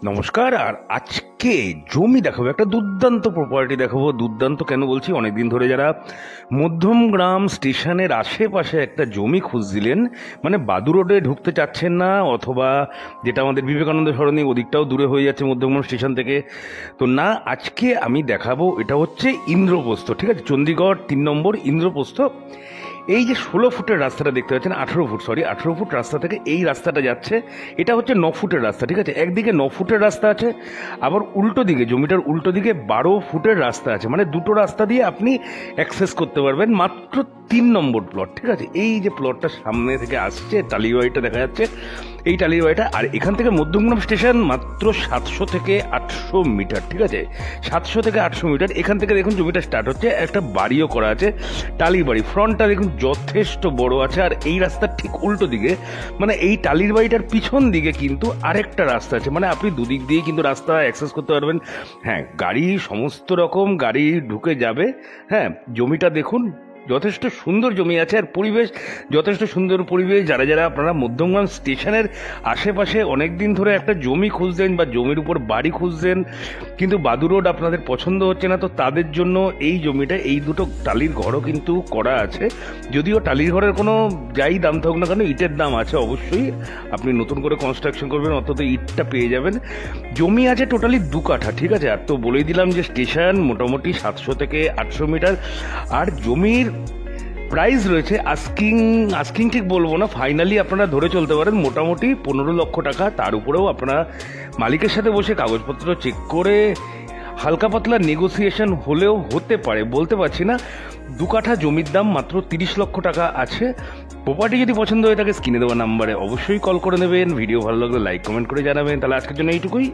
নমস্কার। আর আজকে জমি দেখাবো, একটা দুর্দান্ত প্রপার্টি দেখাবো। দুর্দান্ত কেন বলছি, অনেকদিন ধরে যারা মধ্যমগ্রাম স্টেশনের আশেপাশে একটা জমি খুঁজছিলেন, মানে বাদু রোডে ঢুকতে চাচ্ছেন না, অথবা যেটা আমাদের বিবেকানন্দ সরণি ওদিকটাও দূরে হয়ে যাচ্ছে মধ্যমগ্রাম স্টেশন থেকে, তো না, আজকে আমি দেখাবো। এটা হচ্ছে ইন্দ্রপ্রস্থ, ঠিক আছে, চণ্ডীগড় 3 নম্বর ইন্দ্রপ্রস্থ। এই যে 16 ফুটের রাস্তাটা দেখতে পাচ্ছেন, 18 ফুট রাস্তা থেকে এই রাস্তাটা যাচ্ছে, এটা হচ্ছে 9 ফুটের রাস্তা, ঠিক আছে। একদিকে 9 ফুটের রাস্তা আছে, আবার উল্টো দিকে, জমিটার উল্টো দিকে 12 ফুটের রাস্তা আছে, মানে দুটো রাস্তা দিয়ে আপনি অ্যাক্সেস করতে পারবেন। মাত্র 3 নম্বর প্লট, ঠিক আছে। এই যে প্লটটা সামনে থেকে আসছে, টালিবাড়িটা দেখা যাচ্ছে, এই টালিবাড়িটা। আর এখান থেকে মধ্যমগ্রাম স্টেশন মাত্র 700 থেকে 800 মিটার, ঠিক আছে, 700 থেকে 800 মিটার। এখান থেকে দেখুন জমিটা স্টার্ট হচ্ছে, একটা বাড়িও করা আছে, টালির বাড়ি। ফ্রন্টটা দেখুন যথেষ্ট বড় আছে। আর এই রাস্তার ঠিক উল্টো দিকে, মানে এই টালির বাড়িটার পিছন দিকে কিন্তু আরেকটা রাস্তা আছে, মানে আপনি দুদিক দিয়ে কিন্তু রাস্তা অ্যাক্সেস করতে পারবেন। হ্যাঁ, গাড়ি, সমস্ত রকম গাড়ি ঢুকে যাবে। হ্যাঁ, জমিটা দেখুন, যথেষ্ট সুন্দর জমি আছে, আর পরিবেশ যথেষ্ট সুন্দর পরিবেশ। যারা যারা আপনারা মধ্যমগ্রাম স্টেশনের আশেপাশে অনেক দিন ধরে একটা জমি খুঁজছেন বা জমির উপর বাড়ি খুঁজছেন, কিন্তু বাদু রোড আপনাদের পছন্দ হচ্ছে না, তো তাদের জন্য এই জমিটা, এই দুটো টালির ঘরও কিন্তু করা আছে। যদিও টালির ঘরের কোনো যাই দাম থাকুক না কেন, ইটের দাম আছে অবশ্যই। আপনি নতুন করে কনস্ট্রাকশন করবেন, অন্তত ইটটা পেয়ে যাবেন। জমি আছে টোটালি 2 কাঠা, ঠিক আছে। আর তো বলেই দিলাম যে স্টেশন মোটামুটি 700 থেকে 800 মিটার। আর জমির প্রাইস রয়েছে আস্কিং ঠিক বলবো না, ফাইনালি আপনারা ধরে চলতে পারেন মোটামুটি 15 লক্ষ টাকা। তার উপরেও আপনারা মালিকের সাথে বসে কাগজপত্র চেক করে হালকা পাতলা নেগোসিয়েশন হলেও হতে পারে, বলতে পারছি না। 2 কাঠা জমির দাম মাত্র 30 লক্ষ টাকা আছে। প্রপার্টি যদি পছন্দ হয়ে থাকে, স্ক্রিনে দেওয়া নাম্বারে অবশ্যই কল করে নেবেন। ভিডিও ভালো লাগলে লাইক কমেন্ট করে জানাবেন। তাহলে আজকের জন্য এইটুকুই।